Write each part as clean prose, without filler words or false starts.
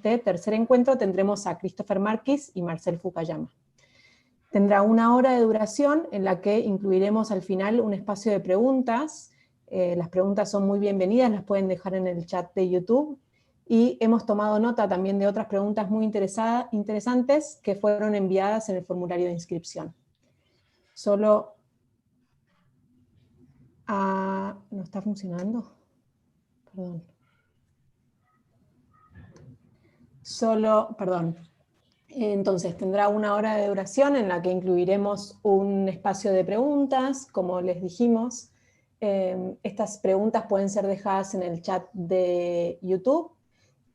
este tercer encuentro tendremos a Christopher Marquis y Marcel Fukayama. Tendrá 1 hora de duración en la que incluiremos al final un espacio de preguntas. Las preguntas son muy bienvenidas, las pueden dejar en el chat de YouTube. Y hemos tomado nota también de otras preguntas muy interesantes que fueron enviadas en el formulario de inscripción. Solo... ¿no está funcionando? Perdón. Perdón. Entonces tendrá 1 hora de duración en la que incluiremos un espacio de preguntas, como les dijimos. Estas preguntas pueden ser dejadas en el chat de YouTube,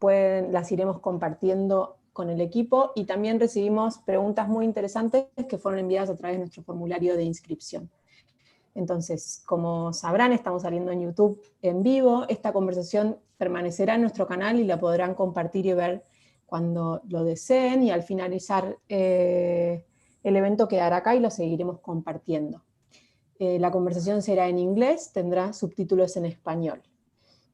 las iremos compartiendo con el equipo, y también recibimos preguntas muy interesantes que fueron enviadas a través de nuestro formulario de inscripción. Entonces, como sabrán, estamos saliendo en YouTube en vivo. Esta conversación permanecerá en nuestro canal y la podrán compartir y ver cuando lo deseen, y al finalizar el evento quedará acá y lo seguiremos compartiendo. La conversación será en inglés, tendrá subtítulos en español.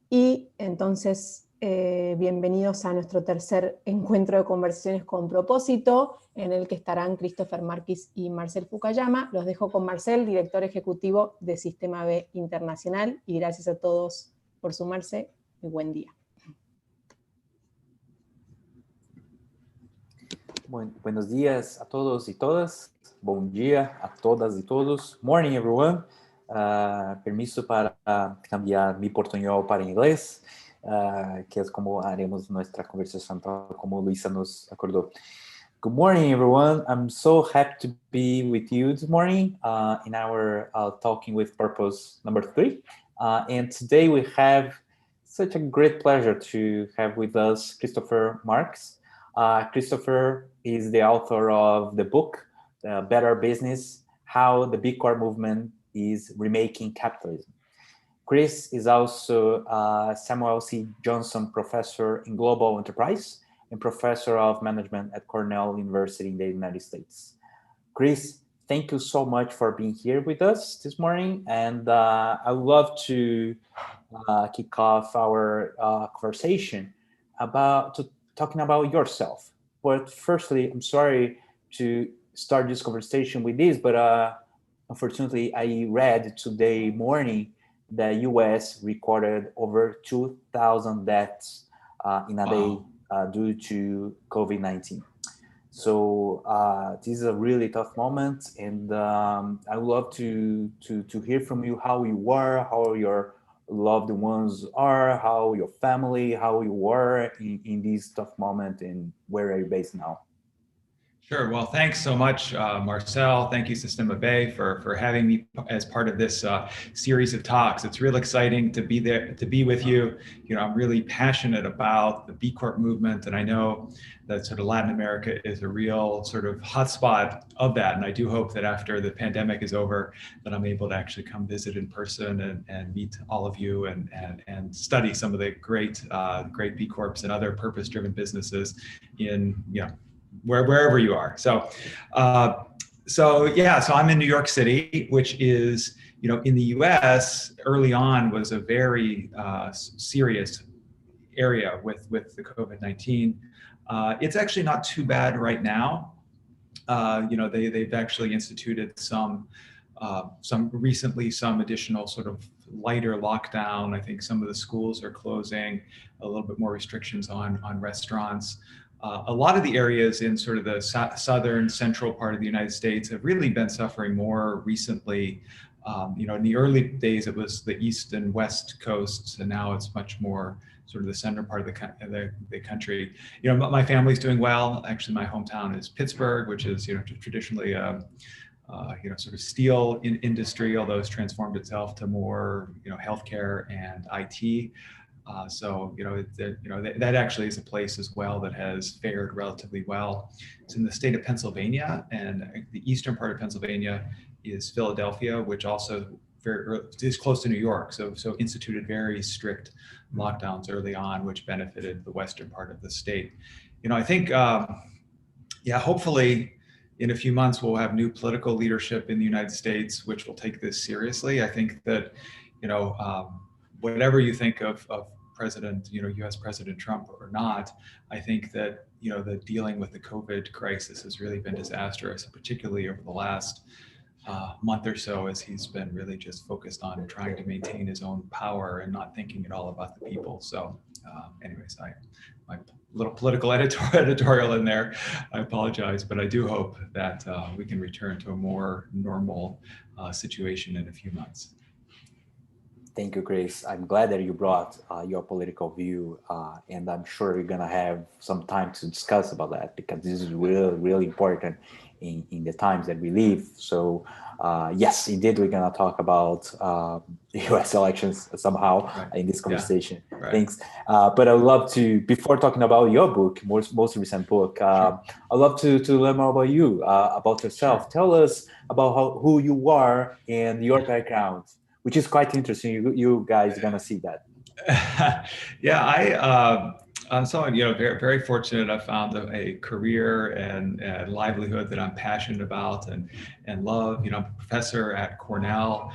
Y entonces, bienvenidos a nuestro tercer encuentro de conversaciones con propósito, en el que estarán Christopher Marquis y Marcel Fukayama. Los dejo con Marcel, director ejecutivo de Sistema B Internacional, y gracias a todos por sumarse. Muy buen día. Buenos días a todos y todas. Bom dia a todas y todos. Morning, everyone. Permiso para cambiar mi portuñol para inglés, que es como haremos nuestra conversación, tal como Luisa nos acordó. Good morning, everyone. I'm so happy to be with you this morning in our Talking with Purpose number 3. And today we have such a great pleasure to have with us Christopher Marquis. Christopher is the author of the book, Better Business, How the B Corp Movement is Remaking Capitalism. Chris is also Samuel C. Johnson Professor in Global Enterprise and Professor of Management at Cornell University in the United States. Chris, thank you so much for being here with us this morning, and I would love to kick off our conversation talking about yourself. But firstly, I'm sorry to start this conversation with this, but unfortunately, I read today morning the US recorded over 2,000 deaths in a day due to COVID-19. So this is a really tough moment, and I would love to hear from you how you are, how your loved ones are, how your family, how you were in this tough moment, and where are you based now? Sure. Well, thanks so much, Marcel. Thank you, Sistema B, for having me as part of this series of talks. It's real exciting to be there, to be with you. You know, I'm really passionate about the B Corp movement, and I know that sort of Latin America is a real sort of hotspot of that. And I do hope that after the pandemic is over, that I'm able to actually come visit in person and meet all of you and study some of the great B Corps and other purpose-driven businesses in, you know, wherever you are. So I'm in New York City, which is, you know, in the US early on was a very serious area with the COVID-19. It's actually not too bad right now. You know, they've actually instituted some recently some additional sort of lighter lockdown. I think some of the schools are closing, a little bit more restrictions on restaurants. A lot of the areas in sort of the southern central part of the United States have really been suffering more recently. You know, in the early days, it was the east and west coasts, and now it's much more sort of the center part of the country. You know, my family's doing well. Actually, my hometown is Pittsburgh, which is, you know, traditionally you know, sort of steel industry, although it's transformed itself to more, you know, healthcare and IT. So, you know, that actually is a place as well that has fared relatively well. It's in the state of Pennsylvania, and the eastern part of Pennsylvania is Philadelphia, which also is close to New York. So instituted very strict lockdowns early on, which benefited the western part of the state. You know, I think, yeah, hopefully in a few months we'll have new political leadership in the United States, which will take this seriously. I think that, you know, whatever you think of President, U.S. President Trump or not, I think that, the dealing with the COVID crisis has really been disastrous, particularly over the last month or so, as he's been really just focused on trying to maintain his own power and not thinking at all about the people. So anyways, my little political editorial in there, I apologize, but I do hope that we can return to a more normal situation in a few months. Thank you, Chris. I'm glad that you brought your political view, and I'm sure we're gonna have some time to discuss about that, because this is really, really important in the times that we live. So yes, indeed, we're gonna talk about the US elections somehow in this conversation. Yeah. Right. Thanks. But I would love to, before talking about your book, most recent book, I'd love to learn more about you, about yourself. Sure. Tell us about who you are and your background, which is quite interesting. You guys are gonna see that. Yeah, I'm someone, very, very fortunate. I found a career and livelihood that I'm passionate about and love. I'm a professor at Cornell,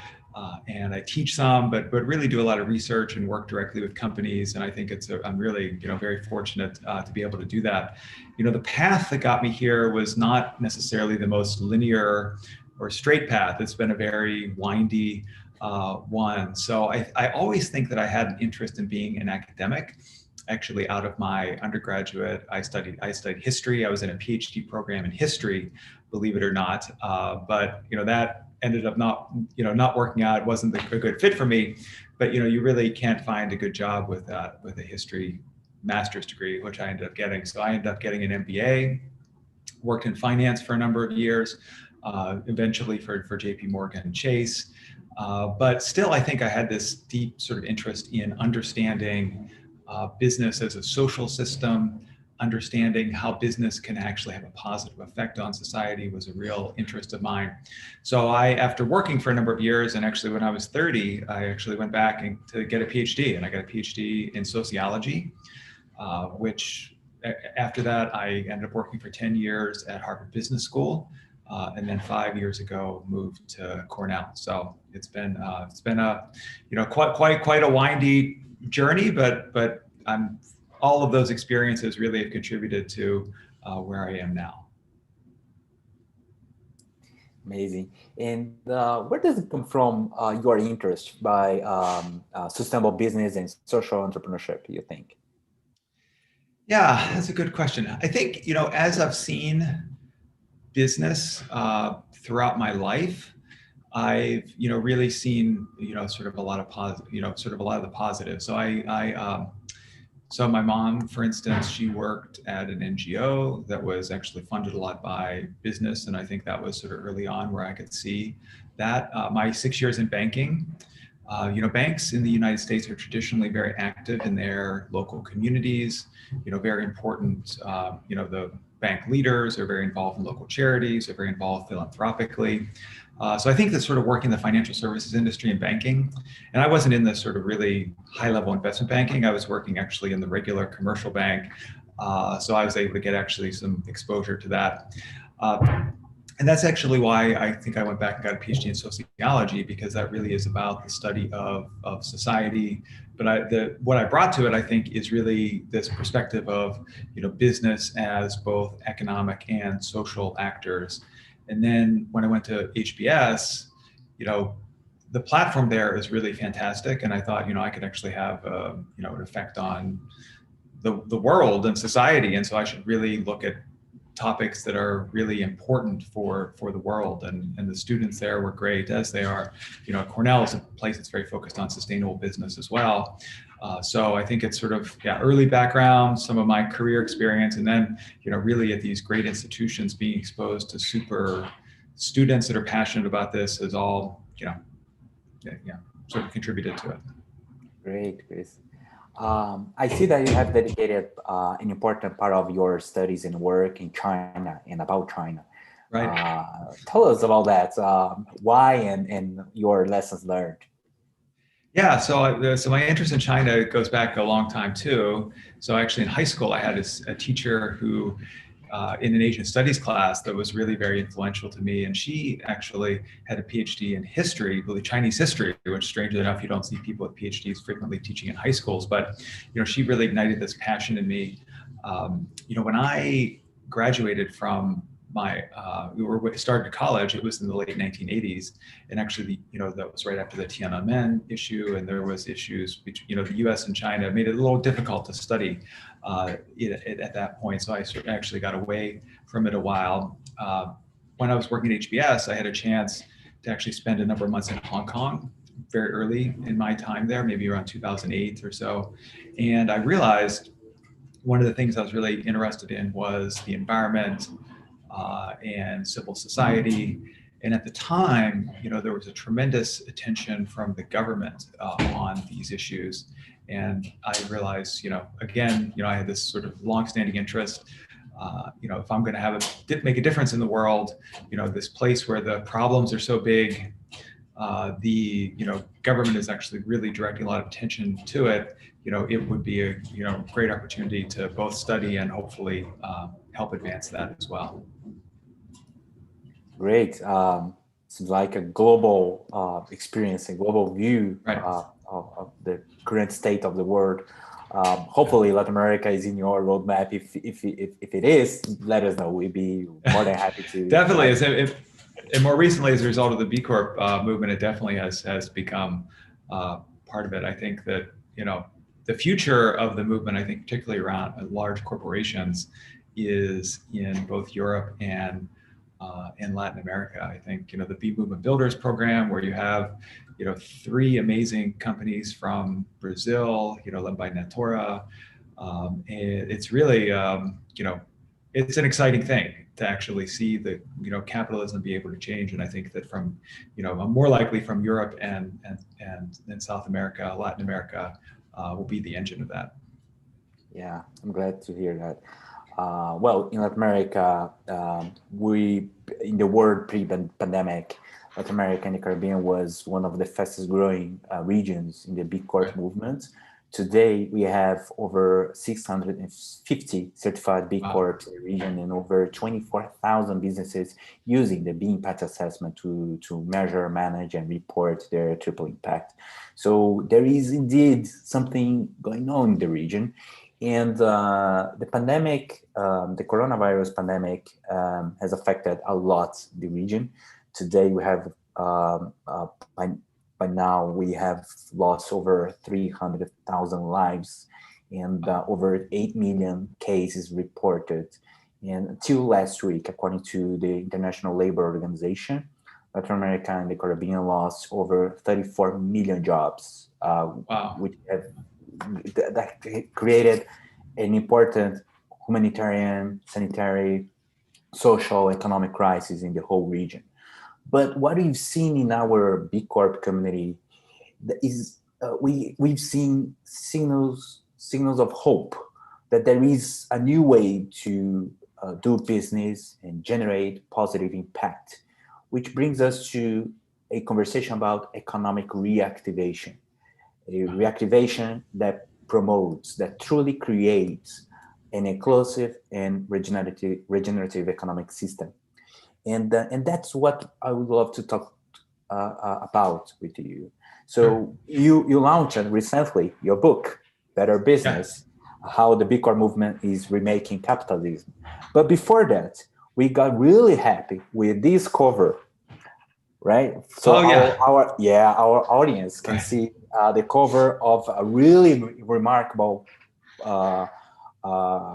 and I teach some, but really do a lot of research and work directly with companies. And I think I'm really, very fortunate to be able to do that. The path that got me here was not necessarily the most linear or straight path. It's been a very windy one. So I always think that I had an interest in being an academic. Actually, out of my undergraduate, I studied history. I was in a PhD program in history, believe it or not. But that ended up not working out. It wasn't a good fit for me. But you really can't find a good job with a history master's degree, which I ended up getting. So I ended up getting an MBA, worked in finance for a number of years, eventually for JP Morgan and Chase. But still, I think I had this deep sort of interest in understanding business as a social system, understanding how business can actually have a positive effect on society was a real interest of mine. So after working for a number of years, and actually when I was 30, I actually went back to get a PhD, and I got a PhD in sociology, which after that, I ended up working for 10 years at Harvard Business School. And then 5 years ago, moved to Cornell. So it's been a quite a windy journey, but all of those experiences really have contributed to where I am now. Amazing. And where does it come from, your interest by sustainable business and social entrepreneurship, you think? Yeah, that's a good question. I think, as I've seen business throughout my life, I've really seen sort of a lot of the positives. So so my mom, for instance, she worked at an NGO that was actually funded a lot by business, and I think that was sort of early on where I could see that. My 6 years in banking, banks in the United States are traditionally very active in their local communities. Very important. The bank leaders are very involved in local charities, are very involved philanthropically. So I think that sort of working in the financial services industry and banking, and I wasn't in the sort of really high-level investment banking. I was working actually in the regular commercial bank. So I was able to get actually some exposure to that. And that's actually why I think I went back and got a PhD in sociology, because that really is about the study of society. But what I brought to it, I think, is really this perspective of business as both economic and social actors. And then when I went to HBS, the platform there is really fantastic, and I thought I could actually have an effect on the world and society, and so I should really look at topics that are really important for the world, and the students there were great, as they are. Cornell is a place that's very focused on sustainable business as well. So I think it's sort of early background, some of my career experience, and then really at these great institutions, being exposed to super students that are passionate about this is all sort of contributed to it. Great, Chris. I see that you have dedicated an important part of your studies and work in China and about China. Right. Tell us about that. Why and your lessons learned. Yeah, so my interest in China goes back a long time too. So actually in high school, I had a teacher who in an Asian studies class that was really very influential to me. And she actually had a PhD in history, really Chinese history, which strangely enough, you don't see people with PhDs frequently teaching in high schools. But, she really ignited this passion in me. When I graduated from we started college, it was in the late 1980s. And actually, that was right after the Tiananmen issue. And there was issues between, the US and China made it a little difficult to study at that point. So I actually got away from it a while. When I was working at HBS, I had a chance to actually spend a number of months in Hong Kong very early in my time there, maybe around 2008 or so. And I realized one of the things I was really interested in was the environment and civil society. And at the time, there was a tremendous attention from the government on these issues. And I realized, again, I had this sort of longstanding interest. If I'm going to make a difference in the world, this place where the problems are so big, the government is actually really directing a lot of attention to it. It would be a great opportunity to both study and hopefully help advance that as well. Great. Seems like a global experience, a global view of the current state of the world. Hopefully Latin America is in your roadmap. If it is, let us know. We'd be more than happy to. Definitely. And more recently, as a result of the B Corp movement, it definitely has become part of it. I think that, the future of the movement, I think particularly around large corporations, is in both Europe and in Latin America. I think, the B Movement Builders program, where you have, 3 amazing companies from Brazil, led by Natura. It's really, it's an exciting thing to actually see the, capitalism be able to change. And I think that from, more likely from Europe and South America, Latin America will be the engine of that. Yeah, I'm glad to hear that. Well, in Latin America, in the world pre-pandemic, Latin America and the Caribbean was one of the fastest growing regions in the B Corp movement. Today, we have over 650 certified B Corps in the region and over 24,000 businesses using the B Impact Assessment to measure, manage, and report their triple impact. So there is indeed something going on in the region. And the pandemic, the coronavirus pandemic has affected a lot the region. Today, we have, by now, we have lost over 300,000 lives and over 8 million cases reported. And until last week, according to the International Labor Organization, Latin America and the Caribbean lost over 34 million jobs, which have that created an important humanitarian, sanitary, social, economic crisis in the whole region. But what we've seen in our B Corp community is we've seen signals of hope that there is a new way to do business and generate positive impact, which brings us to a conversation about economic reactivation, a reactivation that promotes, that truly creates an inclusive and regenerative economic system. And that's what I would love to talk about with you. So you launched recently your book, Better Business, How the B Corp Movement is Remaking Capitalism. But before that, we got really happy with this cover, right? So our audience can see the cover of a really remarkable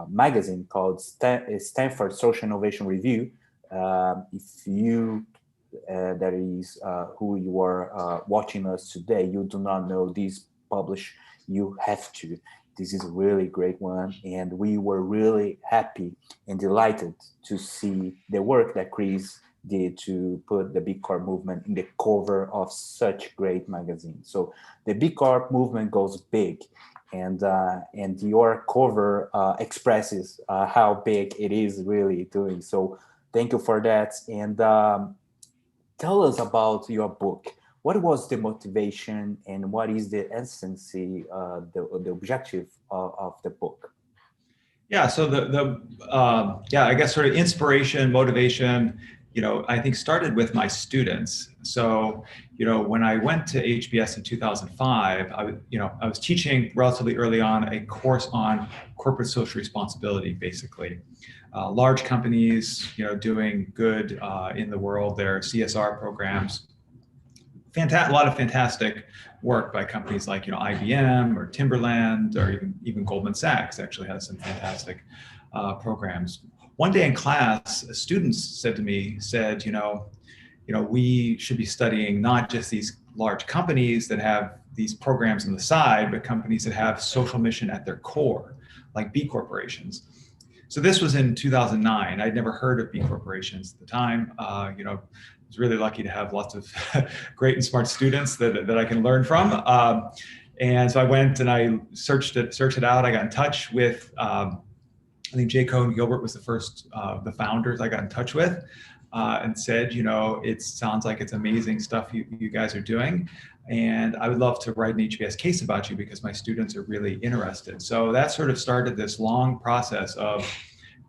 magazine called Stanford Social Innovation Review. If you that is who you are watching us today, you do not know this published, you have to. This is a really great one, and we were really happy and delighted to see the work that Chris did to put the B Corp movement in the cover of such great magazine. So the B Corp movement goes big, and your cover expresses how big it is really doing. So thank you for that. And tell us about your book. What was the motivation and what is the essence, the objective of the book? Yeah, so I guess sort of inspiration, motivation, I think started with my students. So, when I went to HBS in 2005, I was teaching relatively early on a course on corporate social responsibility, basically. Large companies, doing good in the world, their CSR programs. A lot of fantastic work by companies like IBM or Timberland, or even Goldman Sachs actually has some fantastic programs. One day in class, students said to me, we should be studying not just these large companies that have these programs on the side, but companies that have social mission at their core, like B corporations. So this was in 2009. I'd never heard of B corporations at the time. I was really lucky to have lots of great and smart students that I can learn from. And so I went and I searched it out. I got in touch with, I think J. Cohen Gilbert was the first of the founders I got in touch with, and said, it sounds like it's amazing stuff you guys are doing. And I would love to write an HBS case about you because my students are really interested. So that sort of started this long process of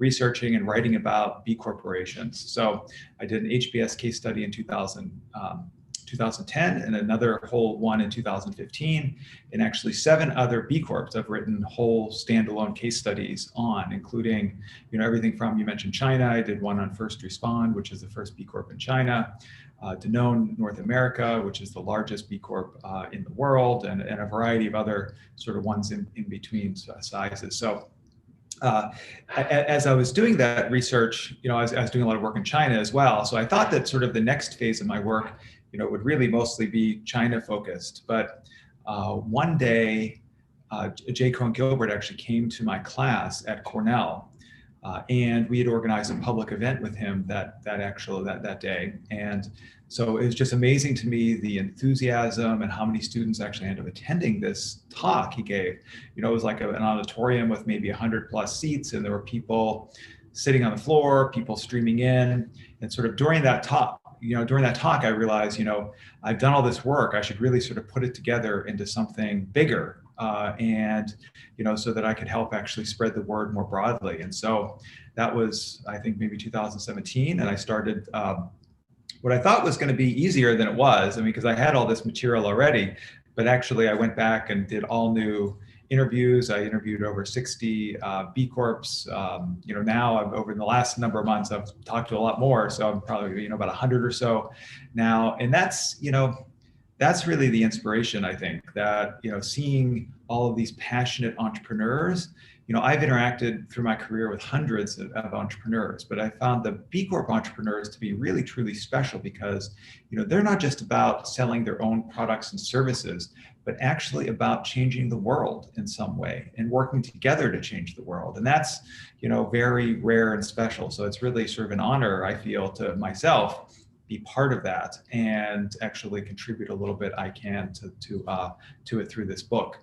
researching and writing about B corporations. So I did an HBS case study in 2010 and another whole one in 2015, and actually 7 other B Corps I've written whole standalone case studies on, including everything from, you mentioned China. I did one on First Respond, which is the first B Corp in China, Danone North America, which is the largest B Corp in the world, and a variety of other sort of ones in between sizes. So as I was doing that research, I was doing a lot of work in China as well. So I thought that sort of the next phase of my work, would really mostly be China focused. But one day, J. Cohen Gilbert actually came to my class at Cornell, and we had organized a public event with him that day. And so it was just amazing to me, the enthusiasm and how many students actually ended up attending this talk he gave. It was like an auditorium with maybe 100 plus seats, and there were people sitting on the floor, people streaming in. And sort of during that talk, I realized, I've done all this work. I should really sort of put it together into something bigger, and so that I could help actually spread the word more broadly. And so that was, I think, maybe 2017, and I started what I thought was going to be easier than it was. Because I had all this material already, but actually I went back and did all new interviews. I interviewed over 60 B Corps. Now over the last number of months, I've talked to a lot more. So I'm probably, about 100 or so now. And that's really the inspiration, I think, that, seeing all of these passionate entrepreneurs. I've interacted through my career with hundreds of entrepreneurs, but I found the B Corp entrepreneurs to be really, truly special because, they're not just about selling their own products and services, but actually about changing the world in some way and working together to change the world. And that's, very rare and special. So it's really sort of an honor, I feel, to myself, be part of that and actually contribute a little bit I can to it through this book.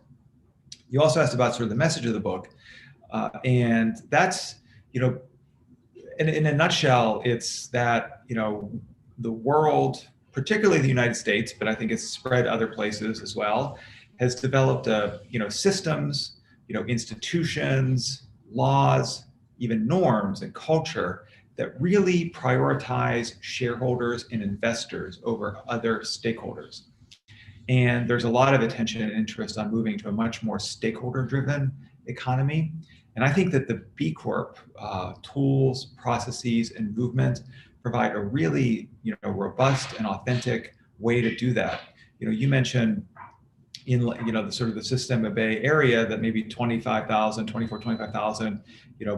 You also asked about sort of the message of the book. And that's, in a nutshell, it's that, the world, particularly the United States, but I think it's spread other places as well, has developed, systems, institutions, laws, even norms and culture that really prioritize shareholders and investors over other stakeholders. And there's a lot of attention and interest on moving to a much more stakeholder-driven economy. And I think that the B Corp tools, processes, and movement provide a really, robust and authentic way to do that. You mentioned in, the sort of the Sistema Bay area that maybe 25,000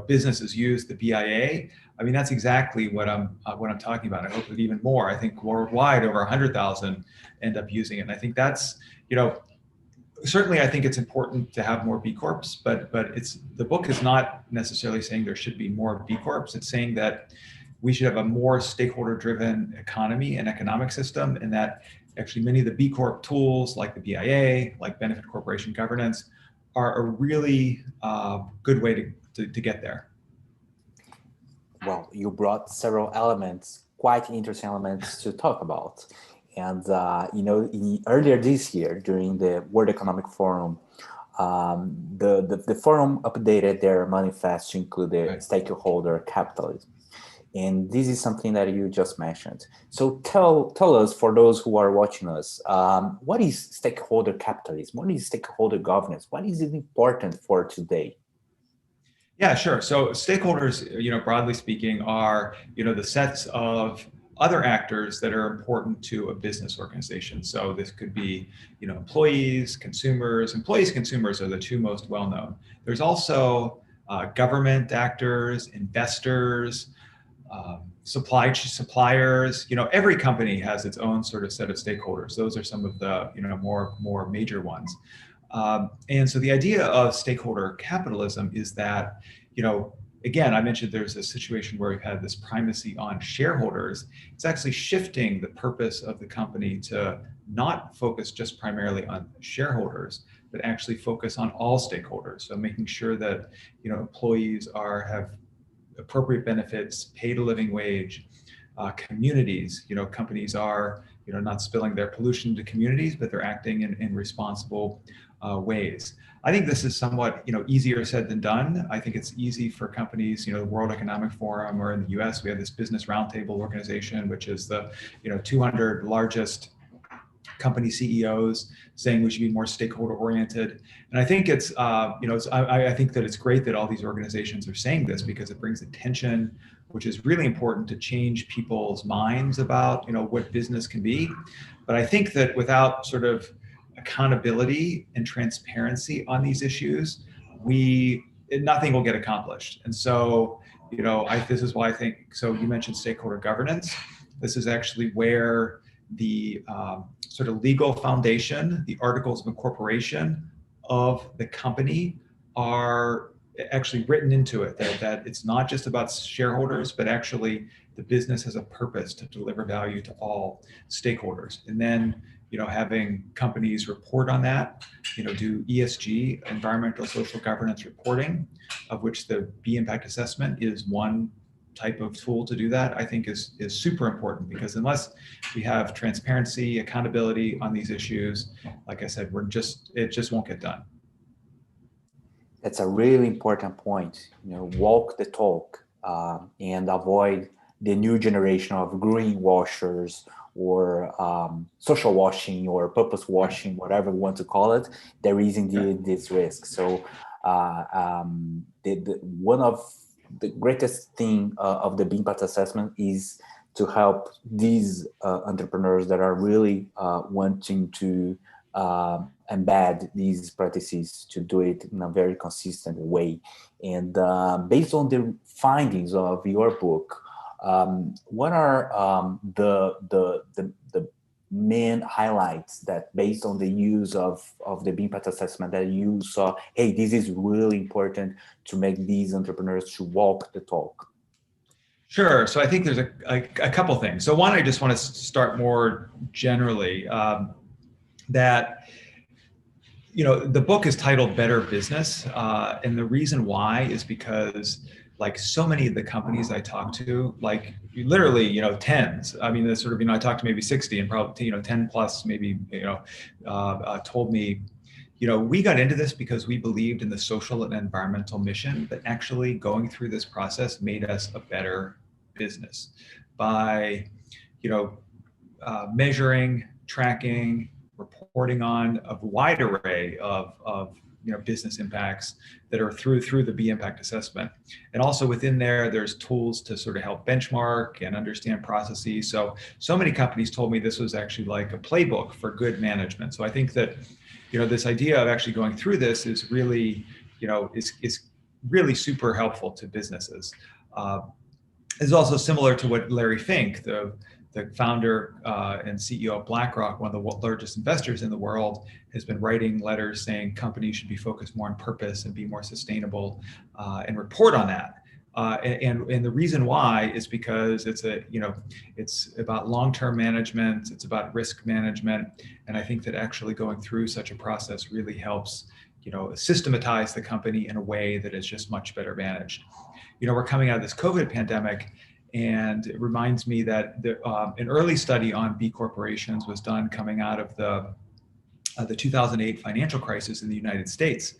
businesses use the BIA. That's exactly what I'm talking about. I hope that even more. I think worldwide over 100,000 end up using it. And I think that's, certainly I think it's important to have more B Corps, but the book is not necessarily saying there should be more B Corps. It's saying that we should have a more stakeholder-driven economy and economic system, and that actually many of the B Corp tools like the BIA, like benefit corporation governance, are a really good way to get there. Well, you brought several elements, quite interesting elements to talk about. And, earlier this year, during the World Economic Forum, the forum updated their manifest to include the stakeholder capitalism. And this is something that you just mentioned. So tell us, for those who are watching us, what is stakeholder capitalism? What is stakeholder governance? What is it important for today? Yeah, sure. So stakeholders, broadly speaking, are, the sets of other actors that are important to a business organization. So this could be, employees, consumers. Employees, consumers are the two most well-known. There's also government actors, investors, suppliers. Every company has its own sort of set of stakeholders. Those are some of the more major ones. And so the idea of stakeholder capitalism is that, again, I mentioned there's a situation where we've had this primacy on shareholders. It's actually shifting the purpose of the company to not focus just primarily on shareholders, but actually focus on all stakeholders. So making sure that, employees have appropriate benefits, paid a living wage, communities, companies are, not spilling their pollution to communities, but they're acting in responsible ways. I think this is somewhat, easier said than done. I think it's easy for companies, the World Economic Forum, or in the US, we have this Business Roundtable organization, which is the, 200 largest company CEOs saying we should be more stakeholder oriented. And I think it's, I think that it's great that all these organizations are saying this, because it brings attention, which is really important to change people's minds about, what business can be. But I think that without sort of accountability and transparency on these issues, nothing will get accomplished. And so, this is why I think, so you mentioned stakeholder governance. This is actually where the sort of legal foundation, the articles of incorporation of the company are actually written into it, that it's not just about shareholders, but actually the business has a purpose to deliver value to all stakeholders. And then, having companies report on that, do ESG, environmental social governance reporting, of which the B impact assessment is one type of tool to do that, I think is super important, because unless we have transparency, accountability on these issues, like I said, it just won't get done. That's a really important point. Walk the talk and avoid the new generation of greenwashers or social washing or purpose washing, whatever we want to call it. There is indeed this risk. So one of the greatest thing of the B impact assessment is to help these entrepreneurs that are really wanting to embed these practices, to do it in a very consistent way. And based on the findings of your book, what are the main highlights that, based on the use of the B impact assessment, that you saw, hey, this is really important to make these entrepreneurs to walk the talk? Sure. So I think there's a couple things. So one, I just want to start more generally, that, the book is titled Better Business. And the reason why is because, like so many of the companies I talk to, like literally, tens, I mean, sort of, I talked to maybe 60 and probably, 10 plus maybe, told me, we got into this because we believed in the social and environmental mission, but actually going through this process made us a better business by, measuring, tracking, reporting on a wide array of business impacts that are through the B impact assessment. And also within there's tools to sort of help benchmark and understand processes. So many companies told me this was actually like a playbook for good management. So I think that, this idea of actually going through this is really, is really super helpful to businesses. It's also similar to what Larry Fink, the founder and CEO of BlackRock, one of the largest investors in the world, has been writing letters saying companies should be focused more on purpose and be more sustainable and report on that. And the reason why is because it's about long-term management, it's about risk management, and I think that actually going through such a process really helps, systematize the company in a way that is just much better managed. We're coming out of this COVID pandemic, and it reminds me that an early study on B corporations was done coming out of the the 2008 financial crisis in the United States.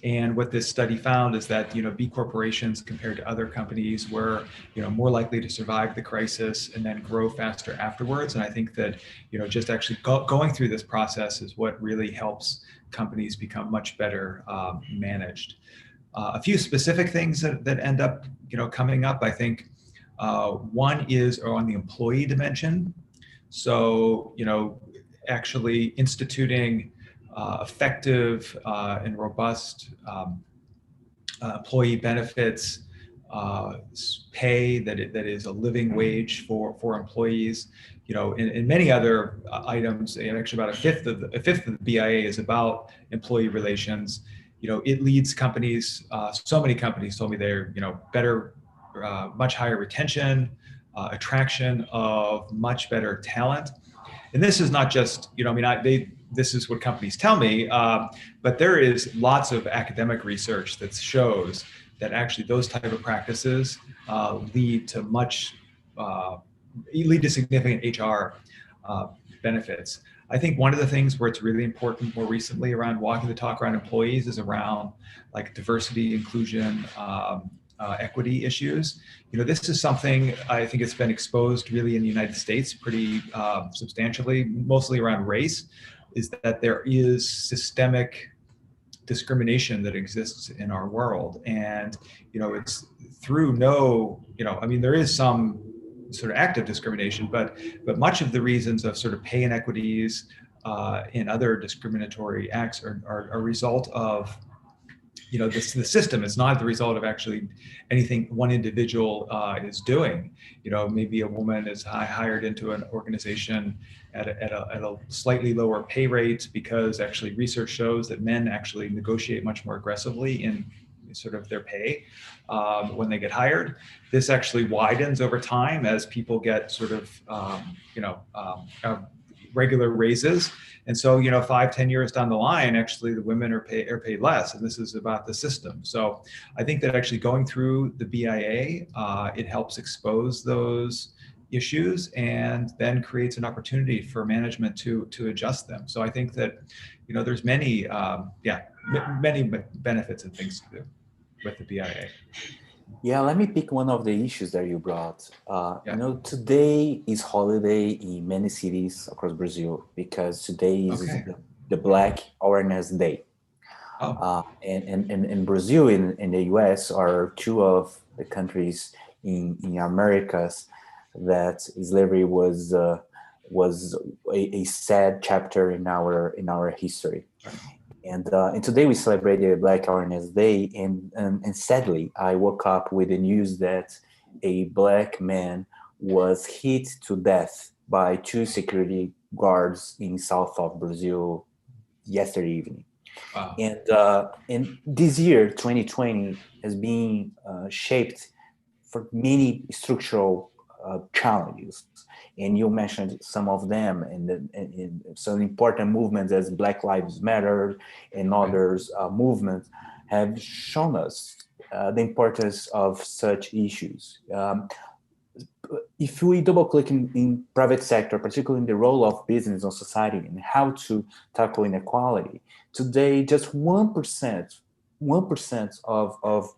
And what this study found is that, B corporations compared to other companies were, more likely to survive the crisis and then grow faster afterwards. And I think that, just actually going through this process is what really helps companies become much better managed. A few specific things that end up, coming up, I think one is on the employee dimension. So, actually instituting effective and robust employee benefits, pay that is a living wage for employees. In many other items, actually about a fifth of the BIA is about employee relations. It leads companies. So many companies told me they're better, much higher retention, attraction of much better talent. And this is not just, this is what companies tell me, but there is lots of academic research that shows that actually those type of practices lead to significant HR benefits. I think one of the things where it's really important more recently around walking the talk around employees is around like diversity, inclusion, equity issues. This is something I think it's been exposed really in the United States pretty substantially, mostly around race, is that there is systemic discrimination that exists in our world. And, it's through there is some sort of active discrimination, but much of the reasons of sort of pay inequities and other discriminatory acts are a result of the system. Is not the result of actually anything one individual is doing. Maybe a woman is hired into an organization at a slightly lower pay rate because actually research shows that men actually negotiate much more aggressively in sort of their pay when they get hired. This actually widens over time as people get sort of regular raises. And so, 5-10 years down the line, actually the women are paid less. And this is about the system. So I think that actually going through the BIA, it helps expose those issues and then creates an opportunity for management to adjust them. So I think that, there's many benefits and things to do with the BIA. Yeah, let me pick one of the issues that you brought. Today is holiday in many cities across Brazil because today is the Black Awareness Day. And Brazil and the US are two of the countries in Americas that slavery was a sad chapter in our history. And today we celebrated Black Awareness Day, and sadly, I woke up with the news that a Black man was hit to death by 2 security guards in south of Brazil yesterday evening. Wow. And this year, 2020, has been shaped for many structural challenges. And you mentioned some of them, and some important movements as Black Lives Matter and others movements have shown us the importance of such issues. If we double click in private sector, particularly in the role of business on society and how to tackle inequality, today just 1% of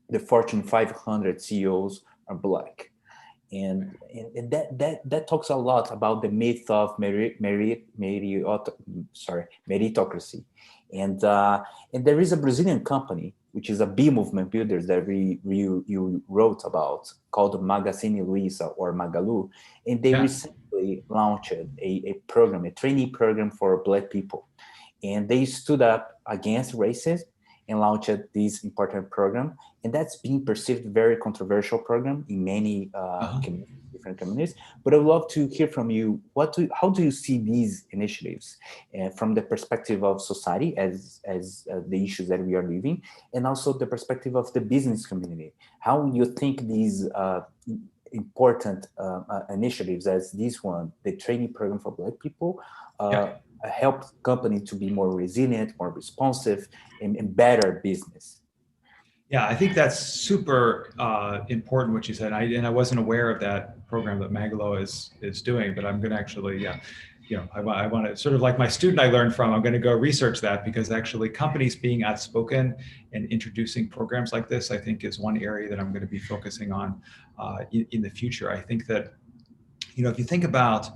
the Fortune 500 CEOs are Black. And that talks a lot about the myth of meritocracy. And there is a Brazilian company, which is a B movement builders that you wrote about, called Magazine Luiza or Magalu. And they recently launched a program, a trainee program for Black people. And they stood up against racism and launched this important program. And that's been perceived very controversial program in many different communities. But I would love to hear from you, how do you see these initiatives from the perspective of society as the issues that we are living, and also the perspective of the business community? How you think these important initiatives as this one, the training program for Black people, help companies to be more resilient, more responsive, and better business? Yeah, I think that's super important what you said. I wasn't aware of that program that Magalu is doing, but I'm going to actually I want to sort of like my student I learned from, I'm going to go research that, because actually companies being outspoken and introducing programs like this, I think is one area that I'm going to be focusing on in the future. I think that, if you think about,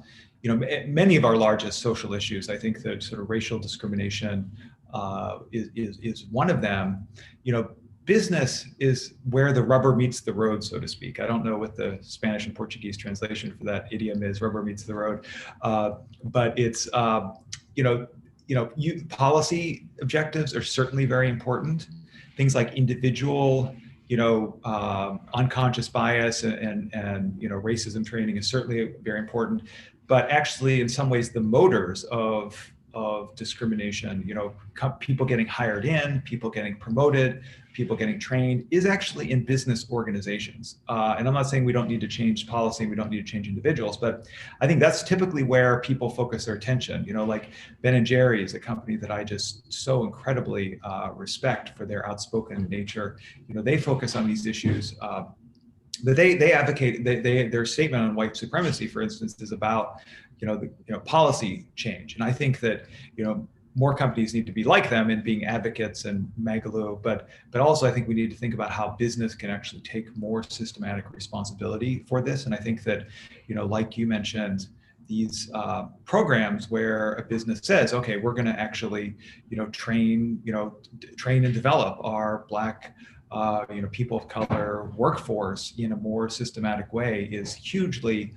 many of our largest social issues, I think that sort of racial discrimination is one of them. Business is where the rubber meets the road, so to speak. I don't know what the Spanish and Portuguese translation for that idiom is, rubber meets the road. But it's, policy objectives are certainly very important. Things like individual, unconscious bias and racism training is certainly very important. But actually, in some ways, the motors of discrimination, people getting hired in, people getting promoted, people getting trained, is actually in business organizations. And I'm not saying we don't need to change policy, we don't need to change individuals, but I think that's typically where people focus their attention. Like Ben & Jerry's, a company that I just so incredibly respect for their outspoken nature. They focus on these issues. But they advocate, their statement on white supremacy, for instance, is about policy change. And I think that more companies need to be like them in being advocates and Magalu, but also I think we need to think about how business can actually take more systematic responsibility for this. And I think that like you mentioned, these programs where a business says, okay, we're going to actually train and develop our Black people of color workforce in a more systematic way is hugely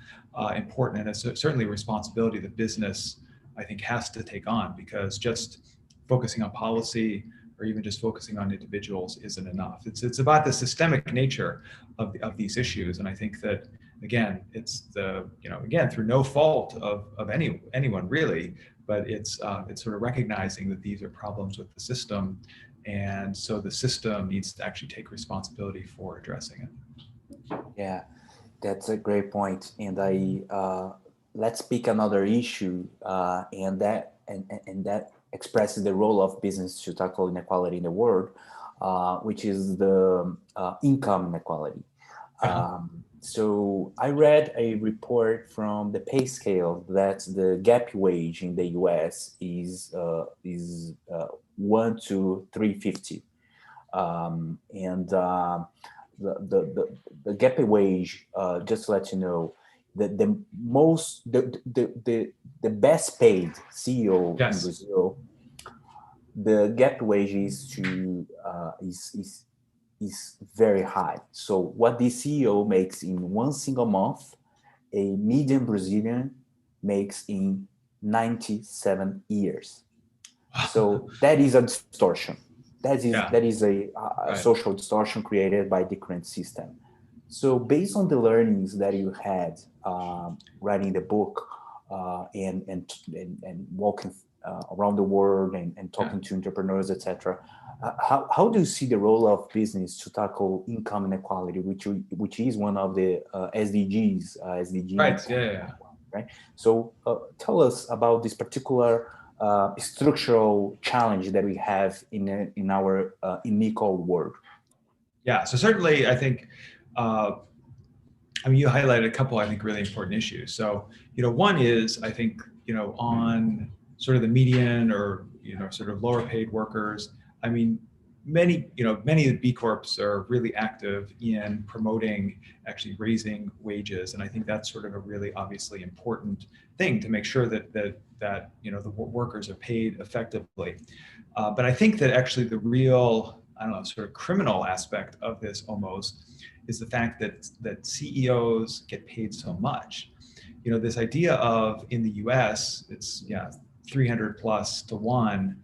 important, and it's certainly a responsibility that business, I think, has to take on, because just focusing on policy or even just focusing on individuals isn't enough. It's about the systemic nature of these issues, and I think that again, it's through no fault of anyone really, but it's sort of recognizing that these are problems with the system. And so the system needs to actually take responsibility for addressing it. Yeah, that's a great point. And let's pick another issue, and that expresses the role of business to tackle inequality in the world, which is the income inequality. So I read a report from the pay scale that the gap wage in the US is 1 to 350, and the gap wage, just to let you know, the best paid CEO Yes. in Brazil, the gap wage is very high. So what the CEO makes in one single month, a median Brazilian makes in 97 years. So that is a distortion. That is a social distortion created by the current system. So based on the learnings that you had writing the book and walking around the world and talking to entrepreneurs, etc., how do you see the role of business to tackle income inequality, which is one of the SDGs? Right. Right. So tell us about this particular structural challenge that we have in our unequal world. Yeah. So certainly, I think. You highlighted a couple, I think, really important issues. So, one is, I think, on sort of the median or, sort of lower paid workers. Many of the B Corps are really active in promoting actually raising wages. And I think that's sort of a really obviously important thing to make sure that the workers are paid effectively. But I think that actually the real, sort of criminal aspect of this almost is the fact that CEOs get paid so much. This idea of, in the US, it's 300 plus to 1,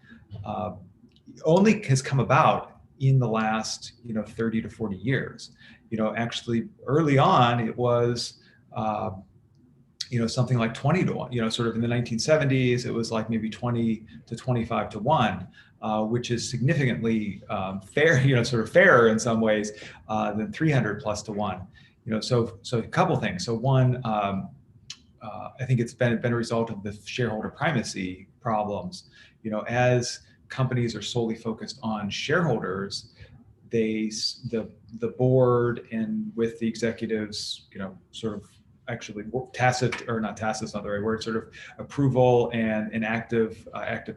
only has come about in the last 30 to 40 years. Actually early on it was something like 20 to 1. Sort of in the 1970s it was like maybe 20 to 25 to 1, which is significantly fair, sort of fairer in some ways than 300 plus to 1. So a couple things. So one, I think it's been a result of the shareholder primacy problems. As companies are solely focused on shareholders, the board and with the executives, sort of actually tacit, or not tacit, is not the right word, sort of approval and active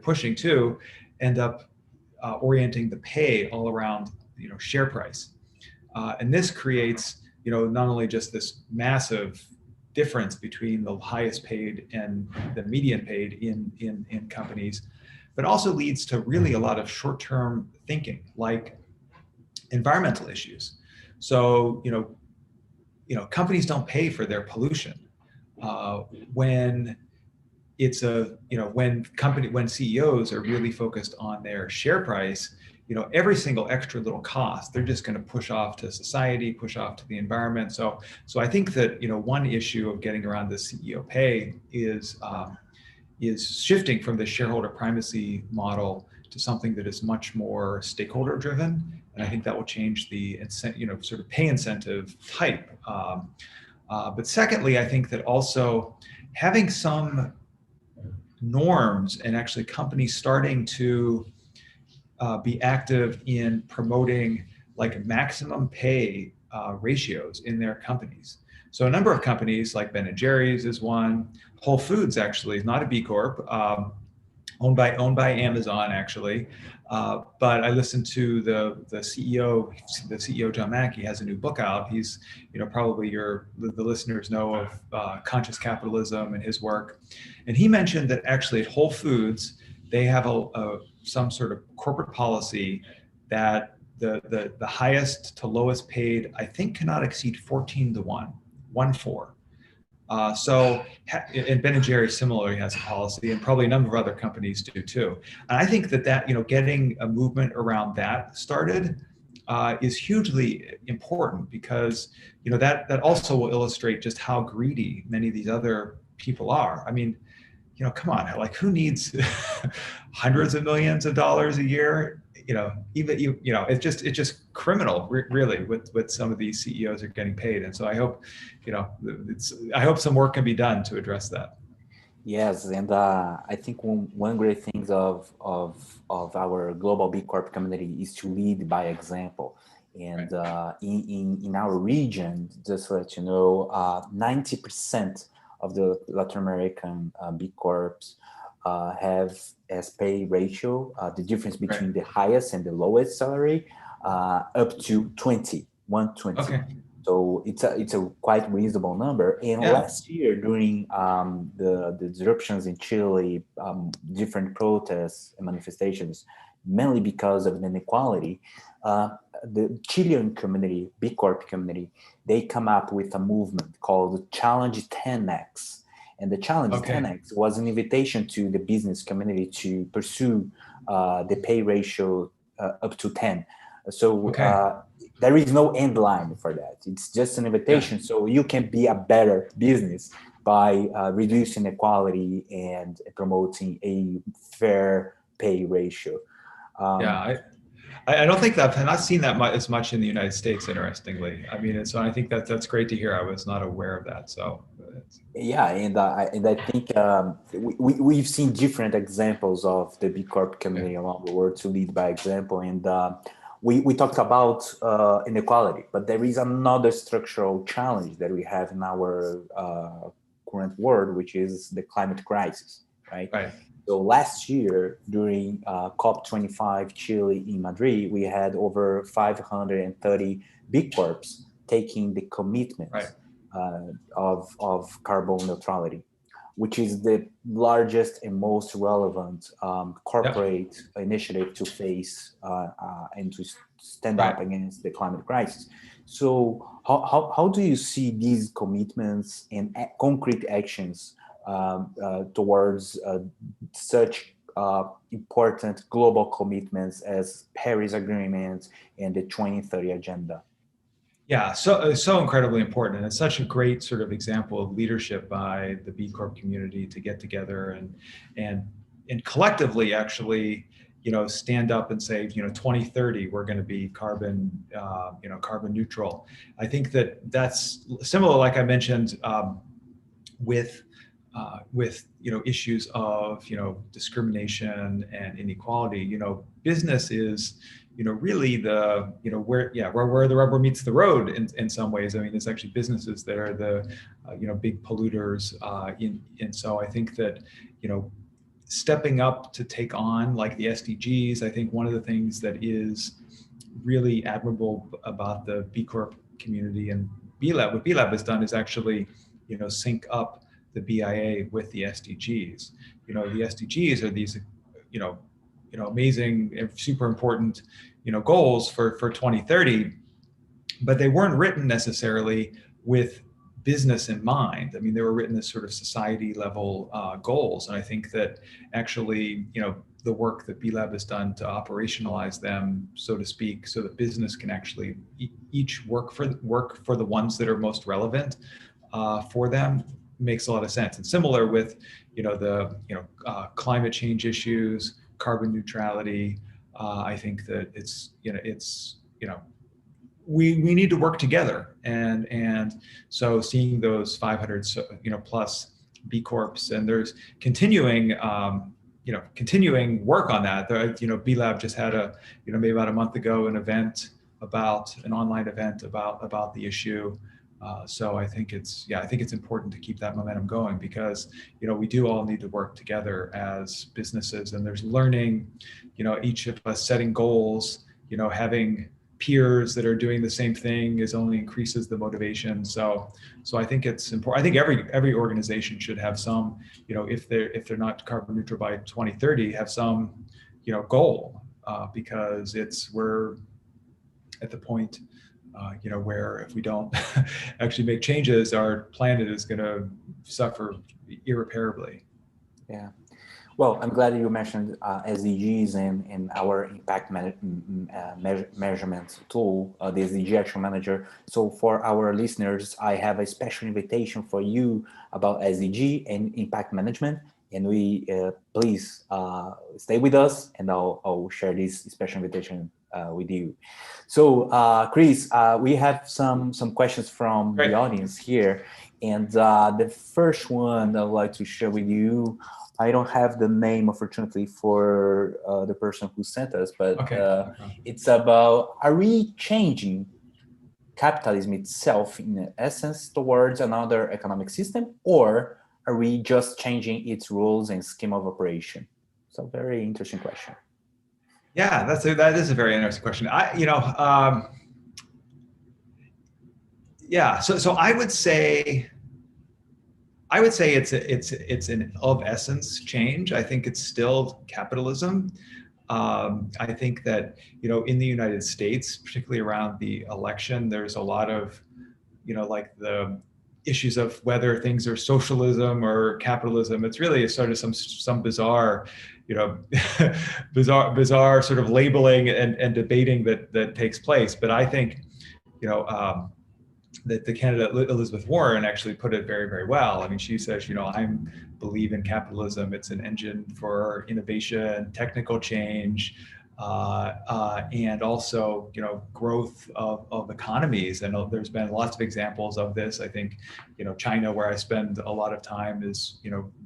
pushing too, end up orienting the pay all around, share price. And this creates, not only just this massive difference between the highest paid and the median paid in companies, but also leads to really a lot of short-term thinking, like environmental issues. So, companies don't pay for their pollution. When it's when CEOs are really focused on their share price, every single extra little cost, they're just going to push off to society, push off to the environment. So I think that, one issue of getting around the CEO pay is shifting from the shareholder primacy model to something that is much more stakeholder driven. And I think that will change the sort of pay incentive type. But secondly, I think that also having some norms and actually companies starting to be active in promoting like maximum pay ratios in their companies. So a number of companies like Ben & Jerry's is one. Whole Foods actually is not a B Corp, owned by Amazon actually. But I listened to the CEO John Mackey has a new book out. He's probably the listeners know of Conscious Capitalism and his work, and he mentioned that actually at Whole Foods they have some sort of corporate policy that the highest to lowest paid, I think, cannot exceed 14 to 1, 1-4. And Ben & Jerry's similarly has a policy, and probably a number of other companies do too. And I think that getting a movement around that started is hugely important, because that also will illustrate just how greedy many of these other people are. I mean, come on, like who needs hundreds of millions of dollars a year? It's just criminal, really, with some of these CEOs are getting paid. And so I hope, I hope some work can be done to address that. Yes, and I think one great thing of our global B Corp community is to lead by example. And right. In our region, just to let you know, 90% of the Latin American B Corps have as pay ratio, the difference between the highest and the lowest salary, up to 120. Okay. So it's a quite reasonable number. And last year, during the disruptions in Chile, different protests and manifestations, mainly because of inequality, the Chilean community, B Corp community, they come up with a movement called Challenge 10X. And the Challenge 10X was an invitation to the business community to pursue the pay ratio up to 10. So there is no end line for that. It's just an invitation. Yeah. So you can be a better business by reducing inequality and promoting a fair pay ratio. I don't think that I've not seen that as much in the United States, interestingly. I mean, so I think that's great to hear. I was not aware of that. So yeah, and I think we've seen different examples of the B Corp community around the world to lead by example. And we talked about inequality, but there is another structural challenge that we have in our current world, which is the climate crisis, right? So last year, during COP25 Chile in Madrid, we had over 530 B Corps taking the commitment of carbon neutrality, which is the largest and most relevant corporate initiative to face and to stand up against the climate crisis. So how do you see these commitments and concrete actions towards such important global commitments as Paris Agreement and the 2030 Agenda? Yeah, so incredibly important, and it's such a great sort of example of leadership by the B Corp community to get together and collectively actually, stand up and say, 2030 we're going to be carbon neutral. I think that's similar, like I mentioned, with issues of discrimination and inequality. Business is really the, where the rubber meets the road in some ways. I mean, it's actually businesses that are the, big polluters. And so I think that, stepping up to take on like the SDGs, I think one of the things that is really admirable about the B Corp community and B Lab, what B Lab has done is actually, sync up the BIA with the SDGs. The SDGs are these, amazing and super important, goals for 2030, but they weren't written necessarily with business in mind. I mean, they were written as sort of society level goals. And I think that actually, the work that B Lab has done to operationalize them, so to speak, so that business can actually each work for the ones that are most relevant for them, makes a lot of sense. And similar with, the climate change issues, carbon neutrality. I think that we need to work together, and so seeing those 500 plus B Corps, and there's continuing work on that. B Lab just had maybe about a month ago an online event about the issue. So I think it's important to keep that momentum going, because we do all need to work together as businesses, and there's learning, each of us setting goals, having peers that are doing the same thing only increases the motivation. So I think it's important. I think every organization should have some, if they're not carbon neutral by 2030, have some, goal, because we're at the point, where if we don't actually make changes, our planet is going to suffer irreparably. Yeah. Well, I'm glad you mentioned SDGs and our impact measurement tool, the SDG Action Manager. So for our listeners, I have a special invitation for you about SDG and impact management. And we please stay with us, and I'll share this special invitation with you. So Chris, we have some questions from the audience here. And the first one I'd like to share with you, I don't have the name, unfortunately, for the person who sent us, but it's about, are we changing capitalism itself in essence towards another economic system, or are we just changing its rules and scheme of operation? So very interesting question. Yeah, that is a very interesting question. So I would say it's an of essence change. I think it's still capitalism. I think that, in the United States, particularly around the election, there's a lot of, like the issues of whether things are socialism or capitalism. It's really sort of some bizarre, bizarre sort of labeling and debating that takes place. But I think, that the candidate Elizabeth Warren actually put it very, very well. I mean, she says, I believe in capitalism. It's an engine for innovation, technical change, and also, growth of economies. And there's been lots of examples of this. I think, China, where I spend a lot of time, is,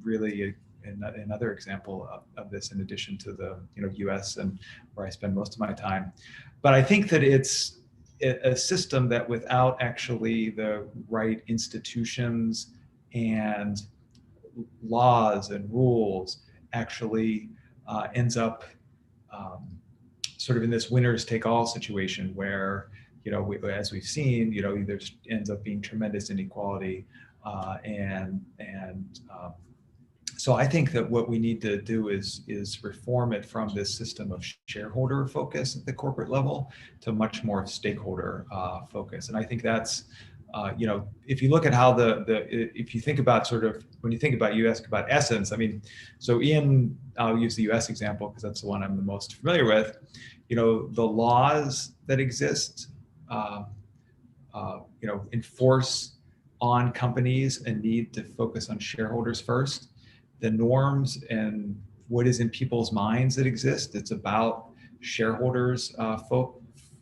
really another example of this, in addition to the, US, and where I spend most of my time. But I think that it's a system that, without actually the right institutions and laws and rules, actually ends up sort of in this winners take all situation where, as we've seen, there ends up being tremendous inequality, so I think that what we need to do is reform it from this system of shareholder focus at the corporate level to much more stakeholder focus. And I think that's, if you look at how if you think about when you think about US, about essence, I mean, so I'll use the US example because that's the one I'm the most familiar with. The laws that exist, enforce on companies a need to focus on shareholders first. The norms and what is in people's minds that exist, it's about shareholders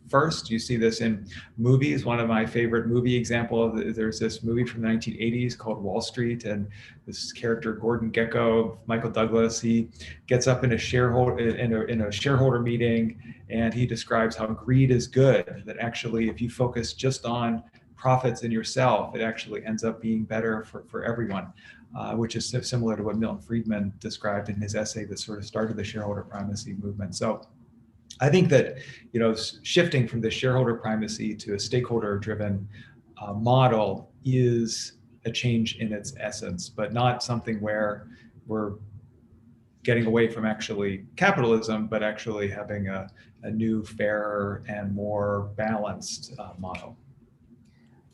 first. You see this in movies. One of my favorite movie examples, there's this movie from the 1980s called Wall Street, and this character, Gordon Gekko, Michael Douglas, he gets up in a shareholder meeting, and he describes how greed is good, that actually if you focus just on profits in yourself, it actually ends up being better for everyone. Which is similar to what Milton Friedman described in his essay that sort of started the shareholder primacy movement. So I think that, shifting from the shareholder primacy to a stakeholder-driven model is a change in its essence, but not something where we're getting away from actually capitalism, but actually having a new, fairer, and more balanced model.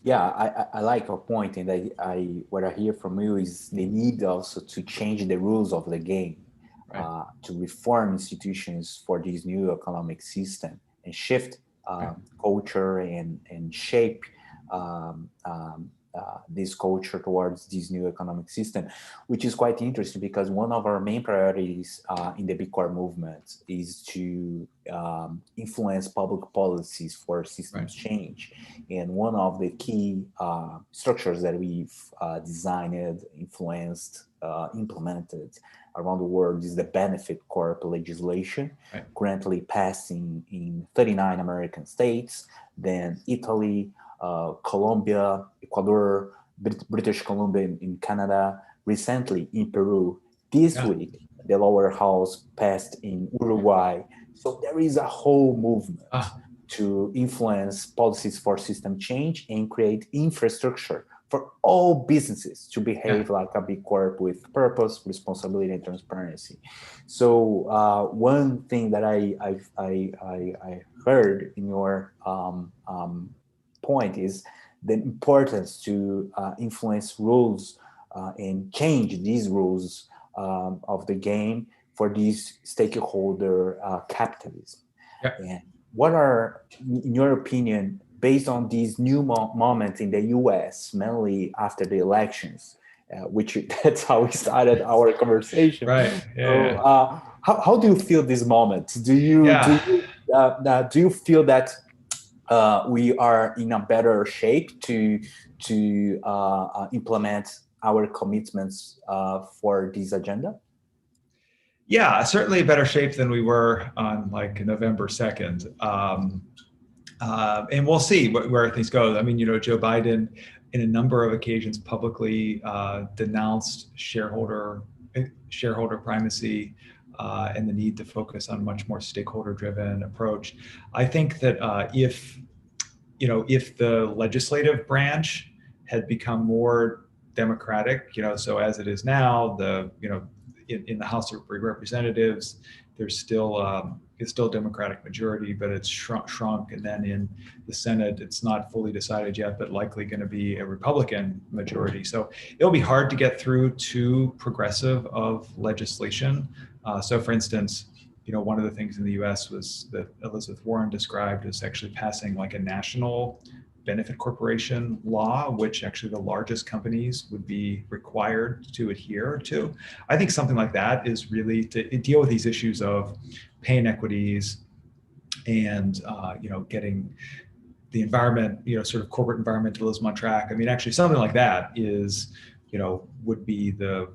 Yeah, I like your point, and what I hear from you is the need also to change the rules of the game, right. To reform institutions for this new economic system and shift right. culture and shape this culture towards this new economic system, which is quite interesting because one of our main priorities in the B Corp movement is to influence public policies for systems right. change. And one of the key structures that we've designed, influenced, implemented around the world is the benefit corp legislation, right. currently passing in 39 American states, then Italy, Colombia, Ecuador, British Columbia in Canada, recently in Peru. This yeah. week, the lower house passed in Uruguay. So there is a whole movement to influence policies for system change and create infrastructure for all businesses to behave yeah. like a B Corp with purpose, responsibility, and transparency. So one thing that I heard in your point is the importance to influence rules and change these rules of the game for this stakeholder capitalism. Yeah. And what are, in your opinion, based on these new moments in the US, mainly after the elections, which that's how we started our conversation. Right. Yeah. So, how do you feel this moment? Do you feel that we are in a better shape to implement our commitments for this agenda? Yeah, certainly a better shape than we were on like November 2nd. And we'll see where things go. I mean, Joe Biden, in a number of occasions, publicly denounced shareholder primacy and the need to focus on a much more stakeholder-driven approach. I think that if the legislative branch had become more democratic, so as it is now, in the House of Representatives, there's still it's still Democratic majority, but it's shrunk. And then in the Senate, it's not fully decided yet, but likely going to be a Republican majority. So it'll be hard to get through too progressive of legislation. So for instance, one of the things in the US was that Elizabeth Warren described as actually passing like a national benefit corporation law, which actually the largest companies would be required to adhere to. I think something like that is really to deal with these issues of pay inequities and getting the environment, sort of corporate environmentalism on track. I mean, actually something like that is, would be the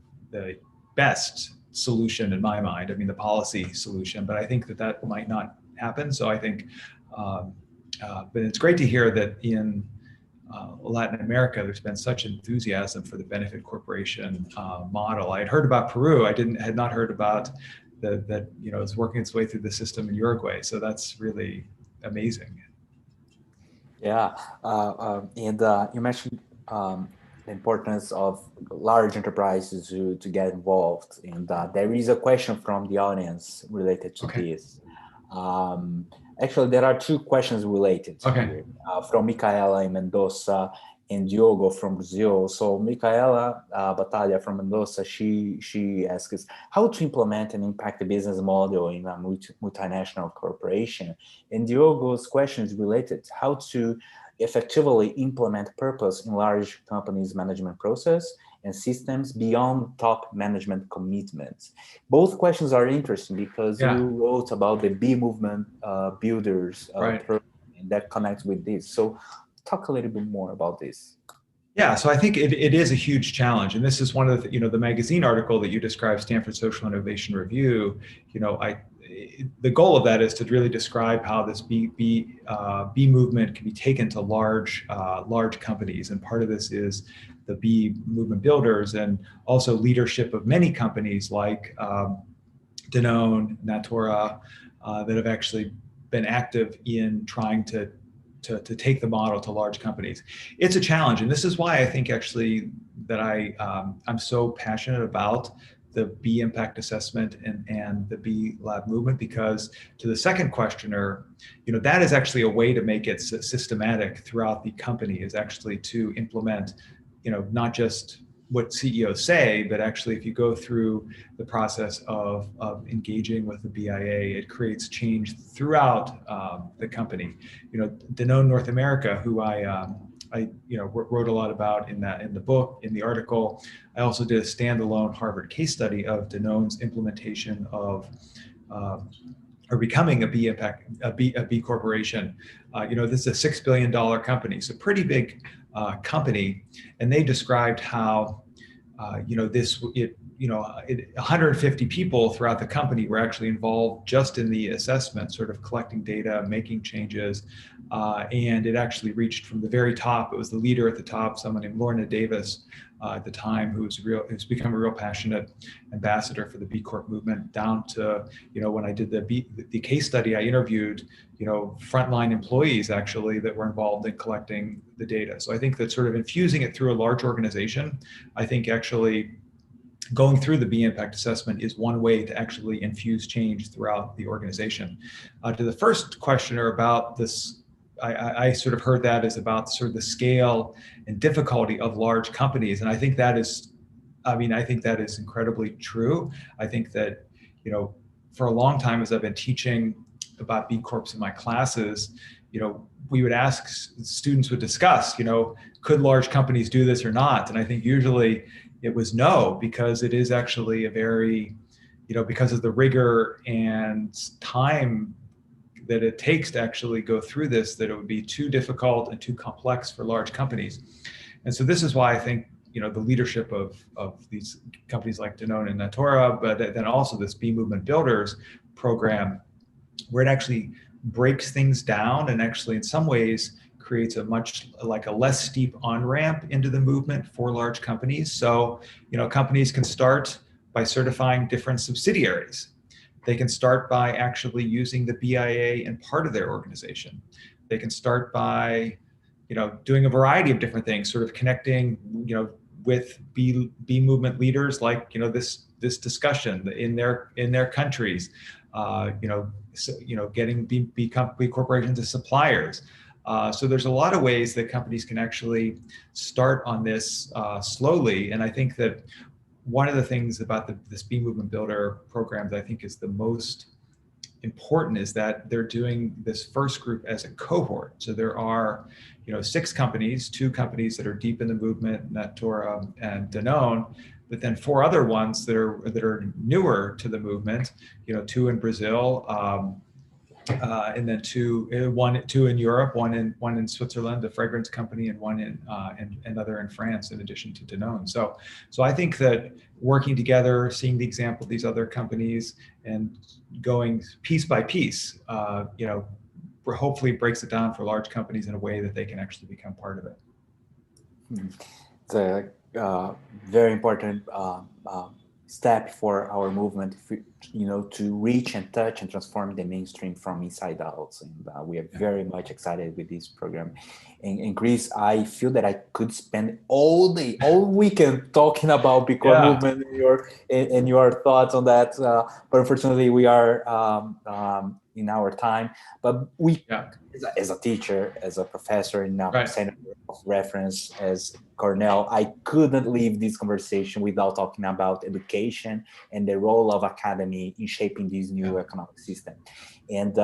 best solution in my mind. I mean, the policy solution, but I think that might not happen. So I think, but it's great to hear that in Latin America, there's been such enthusiasm for the benefit corporation model. I had heard about Peru. I had not heard about that it's working its way through the system in Uruguay. So that's really amazing. Yeah, and you mentioned the importance of large enterprises to get involved. And there is a question from the audience related to this. Actually, there are two questions related here, from Micaela in Mendoza and Diogo from Brazil. So Micaela Batalha from Mendoza, she asks how to implement and impact the business model in a multinational corporation. And Diogo's question is related how to effectively implement purpose in large companies' management process and systems beyond top management commitments. Both questions are interesting because you wrote about the B movement builders and that connects with this. So talk a little bit more about this. Yeah, so I think it is a huge challenge, and this is one of the, the magazine article that you described, Stanford Social Innovation Review. The goal of that is to really describe how this B movement can be taken to large companies, and part of this is the B movement builders, and also leadership of many companies like Danone, Natura, that have actually been active in trying to take the model to large companies. It's a challenge, and this is why I think actually that I'm so passionate about the B impact assessment and the B lab movement, because to the second questioner, that is actually a way to make it systematic throughout the company, is actually to implement, not just what CEOs say, but actually if you go through the process of engaging with the BIA, it creates change throughout the company. Danone North America, who I wrote a lot about in the book, in the article. I also did a standalone Harvard case study of Danone's implementation of or becoming a B corporation. This is a $6 billion company, so pretty big company, and they described how 150 people throughout the company were actually involved just in the assessment, sort of collecting data, making changes, and it actually reached from the very top. It was the leader at the top, someone named Lorna Davis at the time, who's become a real passionate ambassador for the B Corp movement, down to, when I did the case study, I interviewed, frontline employees actually that were involved in collecting the data. So I think that sort of infusing it through a large organization, I think actually going through the B impact assessment is one way to actually infuse change throughout the organization. To the first questioner about this, I sort of heard that as about sort of the scale and difficulty of large companies. And I think that is, incredibly true. I think that, for a long time, as I've been teaching about B Corps in my classes, we would ask, students would discuss, could large companies do this or not? And I think usually it was no, because it is actually a very, because of the rigor and time that it takes to actually go through this, that it would be too difficult and too complex for large companies. And so this is why I think, the leadership of these companies like Danone and Natura, but then also this B Movement Builders program, where it actually breaks things down and actually in some ways creates a less steep on-ramp into the movement for large companies. So, companies can start by certifying different subsidiaries. They can start by actually using the BIA in part of their organization. They can start by, doing a variety of different things, sort of connecting, with B movement leaders, like, this discussion in their countries, getting B corporations as suppliers. So there's a lot of ways that companies can actually start on this slowly. And I think that one of the things about this B Movement Builder program that I think is the most important is that they're doing this first group as a cohort. So there are, 6 companies, 2 companies that are deep in the movement, Natura and Danone, but then 4 other ones that are newer to the movement, 2 in Brazil, and then 2 in Europe, one in Switzerland, a fragrance company, and one in another in France, in addition to Danone. So I think that working together, seeing the example of these other companies, and going piece by piece, hopefully breaks it down for large companies in a way that they can actually become part of it. It's a very important step for our movement, to reach and touch and transform the mainstream from inside out. And we are very much excited with this program. And Chris, I feel that I could spend all weekend talking about B Corp movement and your thoughts on that. But unfortunately, we are in our time. But we, as a teacher, as a professor in center of reference, as Cornell, I couldn't leave this conversation without talking about education and the role of academy in shaping this new economic system. And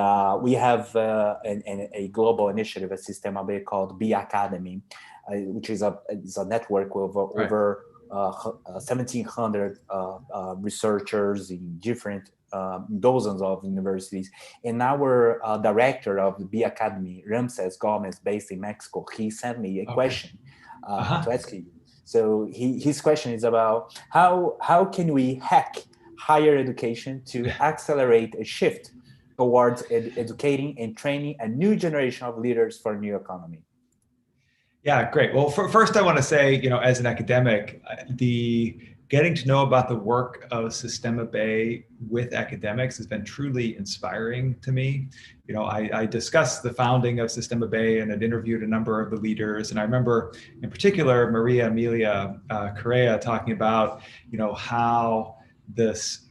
we have a global initiative at Sistema B called B Academy, which is a network of over 1,700 researchers in different dozens of universities. And our director of the B Academy, Ramses Gomez, based in Mexico, he sent me a question to ask you. So his question is about how can we hack higher education to accelerate a shift towards educating and training a new generation of leaders for a new economy? Yeah, great. Well, first I want to say, as an academic, getting to know about the work of Sistema B with academics has been truly inspiring to me. I discussed the founding of Sistema B and had interviewed a number of the leaders. And I remember in particular, Maria Emilia Correa talking about, how this,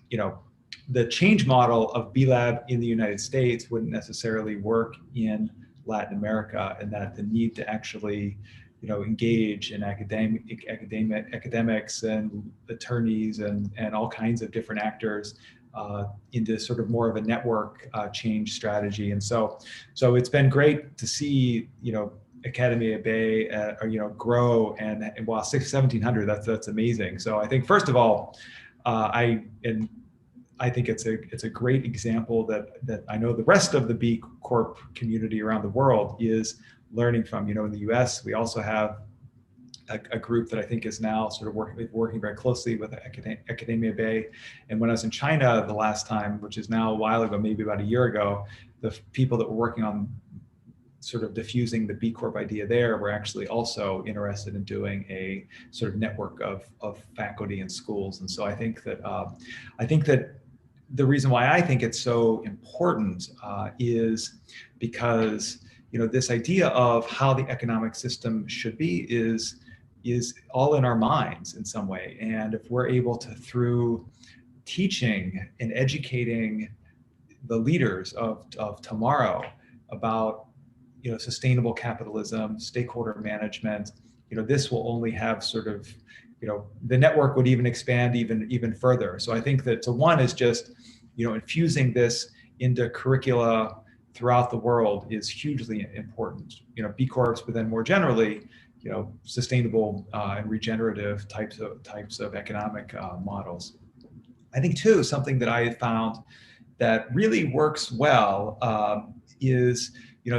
the change model of B Lab in the United States wouldn't necessarily work in Latin America, and that the need to actually, engage in academics and attorneys and all kinds of different actors into sort of more of a network change strategy. And so it's been great to see, Academia B, grow, and while 1,700, that's amazing. So I think first of all, I think it's a great example that I know the rest of the B Corp community around the world is learning from. In the US, we also have a group that I think is now sort of working very closely with Academia B. And when I was in China the last time, which is now a while ago, maybe about a year ago, the people that were working on sort of diffusing the B Corp idea there were actually also interested in doing a sort of network of faculty and schools. And so I think that the reason why I think it's so important is because this idea of how the economic system should be is all in our minds in some way. And if we're able to, through teaching and educating the leaders of tomorrow about sustainable capitalism, stakeholder management, this will only have sort of the network would even expand even further. So I think that one is just, infusing this into curricula throughout the world is hugely important. B Corps, but then more generally, sustainable and regenerative types of economic models. I think too, something that I found that really works well is,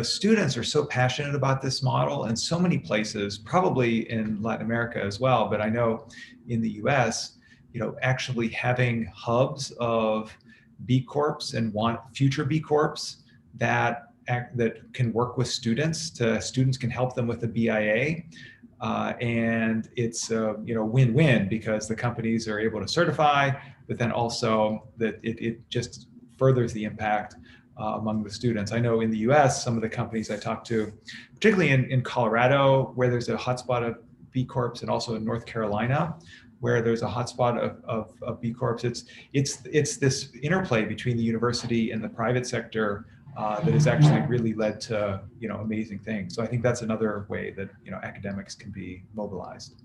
students are so passionate about this model in so many places, probably in Latin America as well, but I know in the US, actually having hubs of B Corps and future B Corps that can work with students can help them with the BIA. And it's a win-win, because the companies are able to certify, but then also that it just furthers the impact among the students. I know in the US, some of the companies I talked to, particularly in Colorado, where there's a hotspot of B Corps, and also in North Carolina, where there's a hotspot of B Corps, it's this interplay between the university and the private sector that has actually really led to amazing things. So I think that's another way that academics can be mobilized.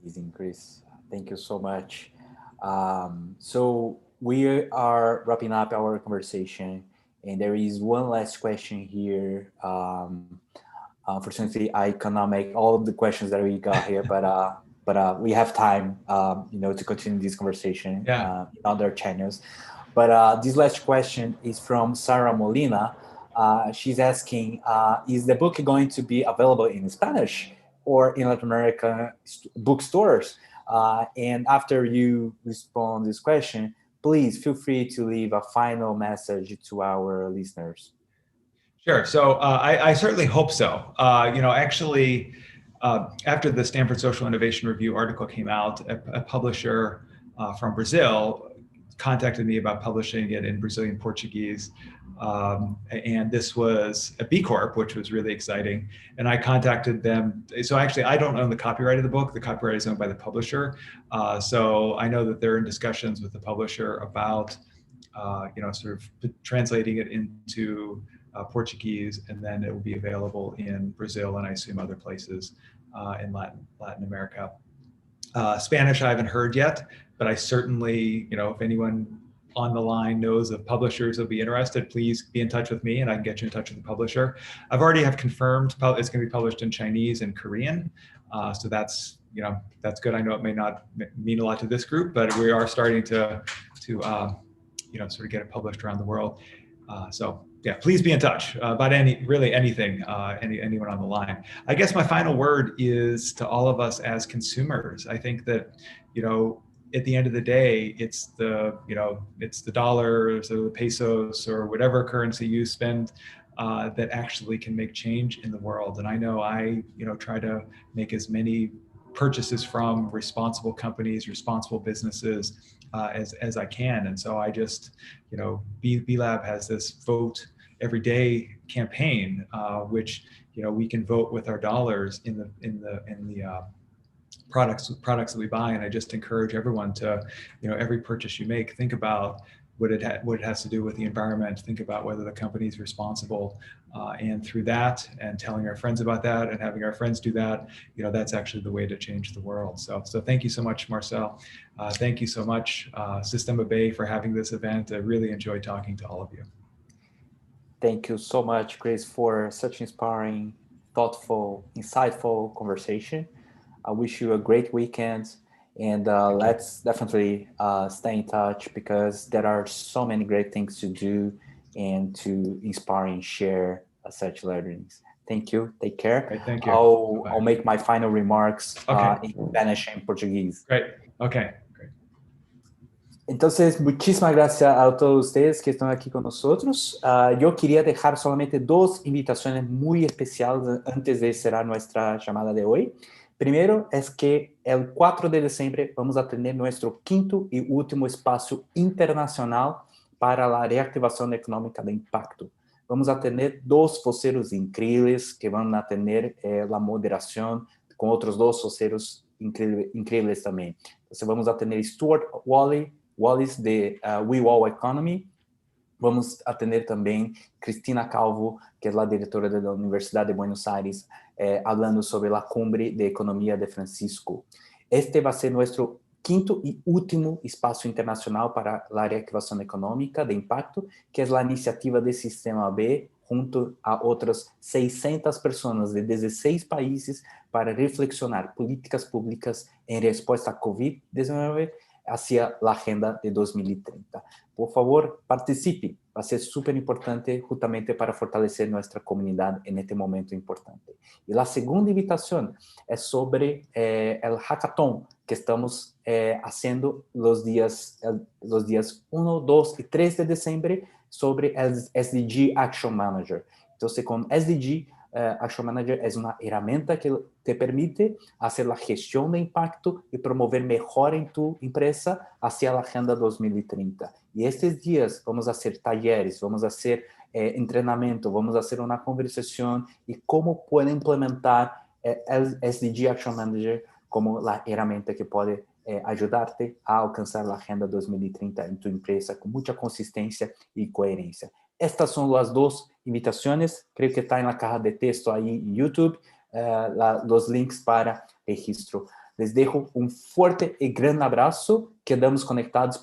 Amazing, Chris. Thank you so much. So we are wrapping up our conversation, and there is one last question here. Unfortunately, I cannot make all of the questions that we got here, but we have time, to continue this conversation in other channels. But this last question is from Sarah Molina. She's asking, is the book going to be available in Spanish or in Latin American bookstores? And after you respond to this question, please feel free to leave a final message to our listeners. Sure. So I certainly hope so. Actually, after the Stanford Social Innovation Review article came out, a publisher from Brazil contacted me about publishing it in Brazilian Portuguese. And this was a B Corp, which was really exciting. And I contacted them. So actually, I don't own the copyright of the book. The copyright is owned by the publisher. So I know that they're in discussions with the publisher about, sort of translating it into Portuguese, and then it will be available in Brazil and I assume other places in Latin America. Spanish I haven't heard yet, but I certainly, if anyone on the line knows of publishers who'll be interested, please be in touch with me and I can get you in touch with the publisher. I've already have confirmed it's going to be published in Chinese and Korean. So that's, that's good. I know it may not mean a lot to this group, but we are starting to sort of get it published around the world. So yeah, please be in touch about anything, anyone on the line. I guess my final word is to all of us as consumers. I think that, at the end of the day, it's the dollars or the pesos or whatever currency you spend that actually can make change in the world. And I know I, try to make as many purchases from responsible companies, responsible businesses as I can. And so I just, B Lab has this vote every day campaign, which, we can vote with our dollars in the products that we buy. And I just encourage everyone to, every purchase you make, think about what it has to do with the environment, think about whether the company is responsible, and through that, and telling our friends about that, and having our friends do that, that's actually the way to change the world. So thank you so much, Marcel. Thank you so much, Sistema B, for having this event. I really enjoyed talking to all of you. Thank you so much, Chris, for such inspiring, thoughtful, insightful conversation. I wish you a great weekend, and let's definitely stay in touch, because there are so many great things to do and to inspire and share such learnings. Thank you. Take care. Great, thank you. I'll make my final remarks in Spanish and Portuguese. Great. Okay. Entonces, muchísimas gracias a todos ustedes que están aquí con nosotros. Yo quería dejar solamente dos invitaciones muy especiales antes de cerrar nuestra llamada de hoy. Primero es que el 4 de diciembre vamos a tener nuestro quinto y último espacio internacional para la reactivación económica de impacto. Vamos a tener dos voceros increíbles que van a tener la moderación con otros dos voceros increíbles también. Entonces vamos a tener Stuart Wallis de We All Economy. Vamos a tener también Cristina Calvo, que es la directora de la Universidad de Buenos Aires, hablando sobre la cumbre de economía de Francisco. Este va a ser nuestro quinto y último espacio internacional para la reactivación económica de impacto, que es la iniciativa de Sistema B, junto a otras 600 personas de 16 países para reflexionar políticas públicas en respuesta a COVID-19 hacia la agenda de 2030. Por favor, participe. Va a ser súper importante justamente para fortalecer nuestra comunidad en este momento importante. Y la segunda invitación es sobre el hackathon que estamos haciendo los días 1, 2 y 3 de diciembre sobre el SDG Action Manager. Entonces, con SDG Action Manager es una herramienta que te permite hacer la gestión de impacto y promover mejor en tu empresa hacia la Agenda 2030. Y estos días vamos a hacer talleres, vamos a hacer entrenamiento, vamos a hacer una conversación y cómo puede implementar el SDG Action Manager como la herramienta que puede ayudarte a alcanzar la Agenda 2030 en tu empresa con mucha consistencia y coherencia. Estas son las dos invitaciones, creo que está en la caja de texto ahí en YouTube, los links para registro. Les dejo un fuerte y gran abrazo, quedamos conectados